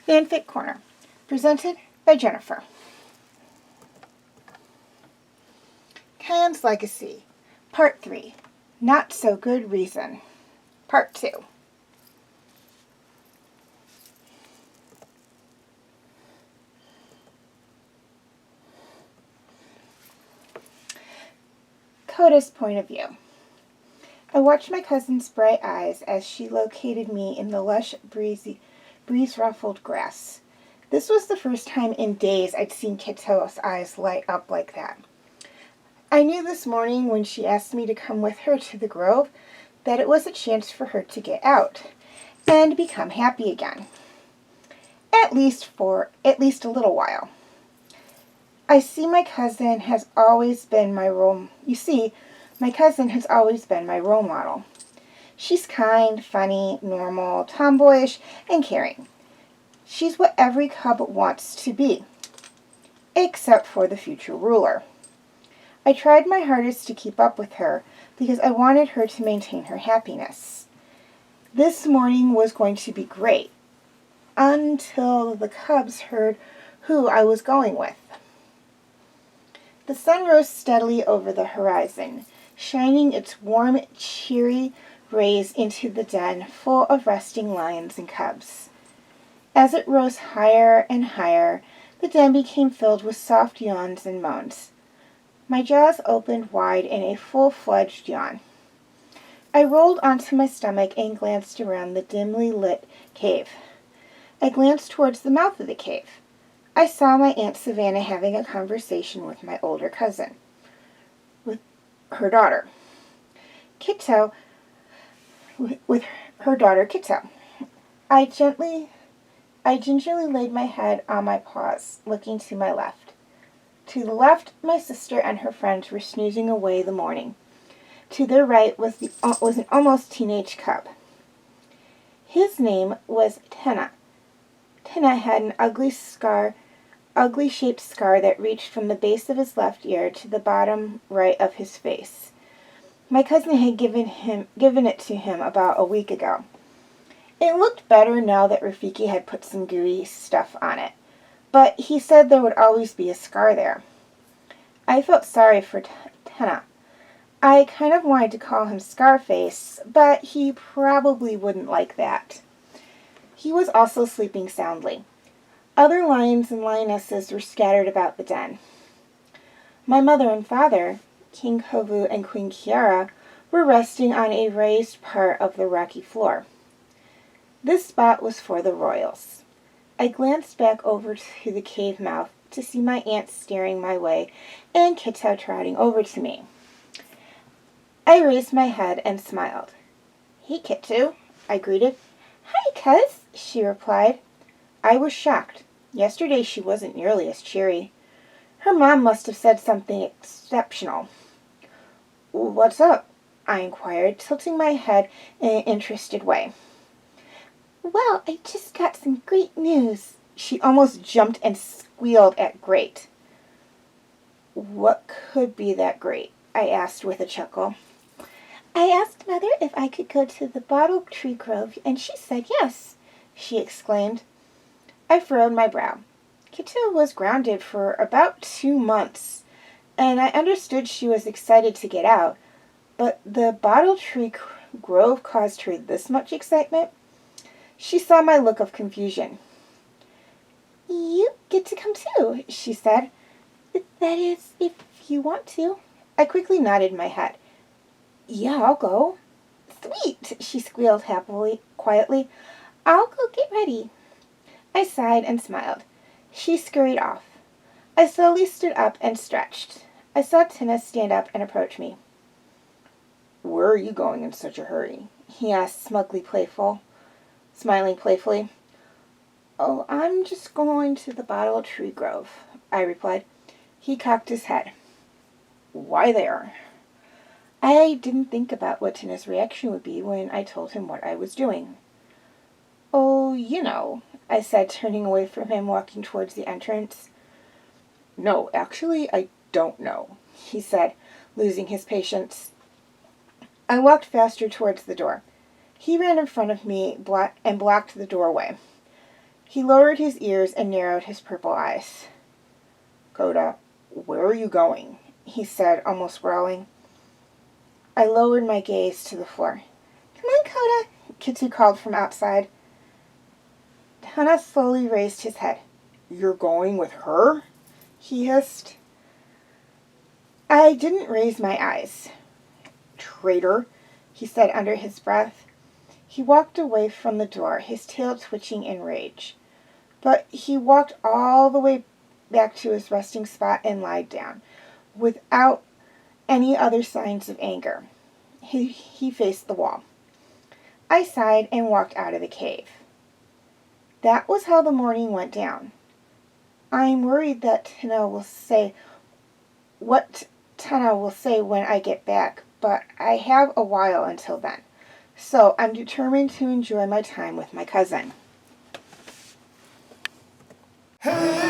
Fanfic Corner, presented by Jennifer. Kion's Legacy, Part 3, Not So Good Reason, Part 2. Coda's point of view. I watched my cousin's bright eyes as she located me in the lush, breeze-ruffled grass. This was the first time in days I'd seen Kito's eyes light up like that. I knew this morning when she asked me to come with her to the grove that it was a chance for her to get out and become happy again. At least for a little while. My cousin has always been my role model. She's kind, funny, normal, tomboyish, and caring. She's what every cub wants to be, except for the future ruler. I tried my hardest to keep up with her because I wanted her to maintain her happiness. This morning was going to be great, until the cubs heard who I was going with. The sun rose steadily over the horizon, shining its warm, cheery rays into the den full of resting lions and cubs. As it rose higher and higher, the den became filled with soft yawns and moans. My jaws opened wide in a full-fledged yawn. I rolled onto my stomach and glanced around the dimly lit cave. I glanced towards the mouth of the cave. I saw my Aunt Savannah having a conversation with my older cousin, with her daughter, Kito, with her daughter Kito. I gingerly laid my head on my paws, looking to my left. To the left, my sister and her friends were snoozing away the morning. To their right was an almost teenage cub. His name was Tenna. Tenna had an ugly-shaped scar that reached from the base of his left ear to the bottom right of his face. My cousin had given it to him about a week ago. It looked better now that Rafiki had put some gooey stuff on it, but he said there would always be a scar there. I felt sorry for Tenna. I kind of wanted to call him Scarface, but he probably wouldn't like that. He was also sleeping soundly. Other lions and lionesses were scattered about the den. My mother and father, King Kovu and Queen Kiara, were resting on a raised part of the rocky floor. This spot was for the royals. I glanced back over to the cave mouth to see my aunt staring my way and Kito trotting over to me. I raised my head and smiled. "Hey, Kito," I greeted. "Hi, cuz," she replied. I was shocked. Yesterday she wasn't nearly as cheery. Her mom must have said something exceptional. "What's up?" I inquired, tilting my head in an interested way. "Well, I just got some great news." She almost jumped and squealed at great. What could be that great? I asked with a chuckle. I asked Mother if I could go to the bottle tree grove, and she said yes, she exclaimed. I furrowed my brow. Kito was grounded for about 2 months, and I understood she was excited to get out, but the bottle tree grove caused her this much excitement? She saw my look of confusion. You get to come too, she said. That is, if you want to. I quickly nodded my head. Yeah, I'll go. Sweet, she squealed happily, quietly. I'll go get ready. I sighed and smiled. She scurried off. I slowly stood up and stretched. I saw Tina stand up and approach me. Where are you going in such a hurry? He asked, smiling playfully. Oh, I'm just going to the bottle tree grove, I replied. He cocked his head. Why there? I didn't think about what Tina's reaction would be when I told him what I was doing. Oh, you know, I said, turning away from him, walking towards the entrance. No, actually, I don't know, he said, losing his patience. I walked faster towards the door. He ran in front of me and blocked the doorway. He lowered his ears and narrowed his purple eyes. Coda, where are you going? He said, almost growling. I lowered my gaze to the floor. Come on, Coda, Kitsu called from outside. Hana slowly raised his head. You're going with her? He hissed. I didn't raise my eyes. Traitor, he said under his breath. He walked away from the door, his tail twitching in rage. But he walked all the way back to his resting spot and lied down, without any other signs of anger. He faced the wall. I sighed and walked out of the cave. That was how the morning went down. I'm worried that Tana will say what Tana will say when I get back, but I have a while until then. So I'm determined to enjoy my time with my cousin. Hey!